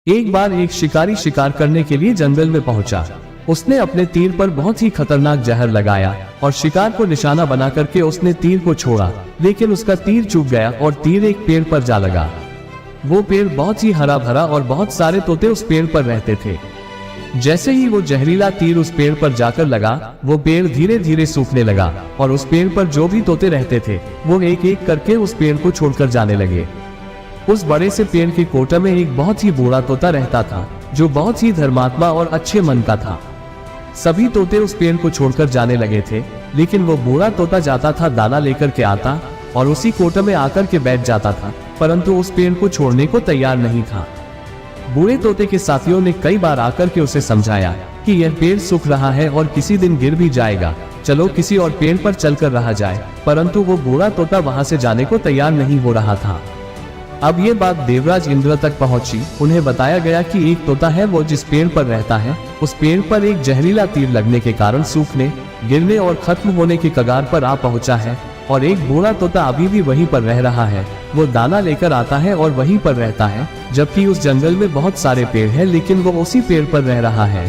एक बार एक शिकारी शिकार करने के लिए जंगल में पहुंचा। उसने अपने तीर पर बहुत ही खतरनाक जहर लगाया और शिकार को निशाना बना करके उसने तीर को छोड़ा, लेकिन उसका तीर चूक गया और तीर एक पेड़ पर जा लगा। वो पेड़ बहुत ही हरा भरा और बहुत सारे तोते उस पेड़ पर रहते थे। जैसे ही वो जहरीला तीर उस पेड़ पर जाकर लगा, वो पेड़ धीरे धीरे सूखने लगा और उस पेड़ पर जो भी तोते रहते थे वो एक एक करके उस पेड़ को छोड़कर जाने लगे। उस बड़े से पेड़ के कोटे में एक बहुत ही बूढ़ा तोता रहता था, जो बहुत ही धर्मात्मा और अच्छे मन का था। सभी तोते उस पेड़ को छोड़कर जाने लगे थे, लेकिन वो बूढ़ा तोता जाता था, दाना लेकर के आता और उसी कोटे में आकर के बैठ जाता था, परंतु उस पेड़ को छोड़ने को तैयार नहीं था। बूढ़े तोते के साथियों ने कई बार आकर के उसे समझाया कि यह पेड़ सूख रहा है और किसी दिन गिर भी जाएगा, चलो किसी और पेड़ पर चलकर रहा जाए, परंतु वो बूढ़ा तोता वहां से जाने को तैयार नहीं हो रहा था। अब ये बात देवराज इंद्र तक पहुंची। उन्हें बताया गया कि एक तोता है, वो जिस पेड़ पर रहता है उस पेड़ पर एक जहरीला तीर लगने के कारण सूखने, गिरने और खत्म होने की कगार पर आ पहुंचा है, और एक बूढ़ा तोता अभी भी वहीं पर रह रहा है। वो दाना लेकर आता है और वहीं पर रहता है, जबकि उस जंगल में बहुत सारे पेड़ हैं, लेकिन वो उसी पेड़ पर रह रहा है।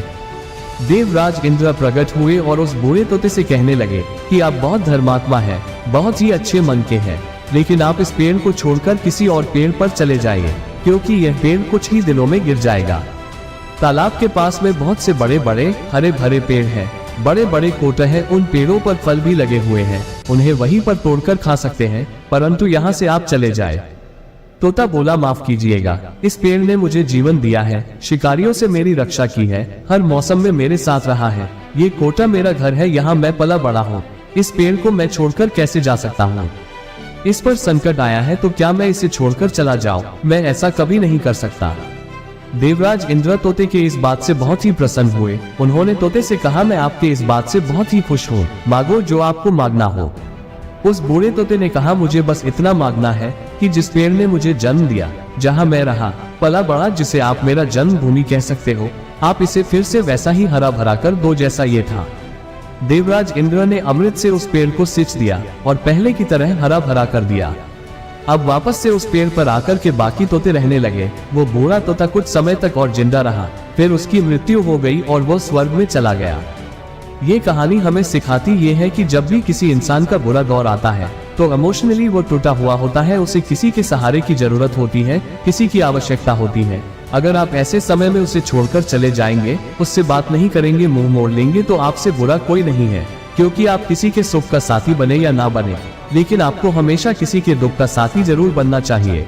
देवराज इंद्र प्रकट हुए और उस बूढ़े तोते से कहने लगे कि आप बहुत धर्मात्मा है, बहुत ही अच्छे मन के हैं, लेकिन आप इस पेड़ को छोड़कर किसी और पेड़ पर चले जाइए, क्योंकि यह पेड़ कुछ ही दिनों में गिर जाएगा। तालाब के पास में बहुत से बड़े बड़े हरे भरे पेड़ हैं, बड़े बड़े कोटे हैं, उन पेड़ों पर फल भी लगे हुए हैं, उन्हें वहीं पर तोड़कर खा सकते हैं, परंतु यहाँ से आप चले जाए। तोता बोला, माफ कीजिएगा, इस पेड़ ने मुझे जीवन दिया है, शिकारियों से मेरी रक्षा की है, हर मौसम में मेरे साथ रहा है, ये कोटा मेरा घर है, यहाँ मैं पला बड़ा हूँ, इस पेड़ को मैं छोड़कर कैसे जा सकता हूँ? इस पर संकट आया है तो क्या मैं इसे छोड़कर चला जाऊं? मैं ऐसा कभी नहीं कर सकता। देवराज इंद्र तोते के इस बात से बहुत ही प्रसन्न हुए। उन्होंने तोते से कहा, मैं आपके इस बात से बहुत ही खुश हूँ, मांगो जो आपको मांगना हो। उस बूढ़े तोते ने कहा, मुझे बस इतना मांगना है कि जिस पेड़ ने मुझे जन्म दिया, जहाँ मैं रहा पला बड़ा, जिसे आप मेरा जन्मभूमि कह सकते हो, आप इसे फिर से वैसा ही हरा भरा कर दो जैसा ये था। देवराज इंद्र ने अमृत से उस पेड़ को सींच दिया और पहले की तरह हरा भरा कर दिया। अब वापस से उस पेड़ पर आकर के बाकी तोते रहने लगे। वो बूढ़ा तोता कुछ समय तक और जिंदा रहा, फिर उसकी मृत्यु हो गई और वो स्वर्ग में चला गया। ये कहानी हमें सिखाती ये है कि जब भी किसी इंसान का बुरा दौर आता है तो इमोशनली वो टूटा हुआ होता है, उसे किसी के सहारे की जरूरत होती है, किसी की आवश्यकता होती है। अगर आप ऐसे समय में उसे छोड़कर चले जाएंगे, उससे बात नहीं करेंगे, मुंह मोड़ लेंगे, तो आपसे बुरा कोई नहीं है, क्योंकि आप किसी के सुख का साथी बने या ना बने, लेकिन आपको हमेशा किसी के दुख का साथी जरूर बनना चाहिए।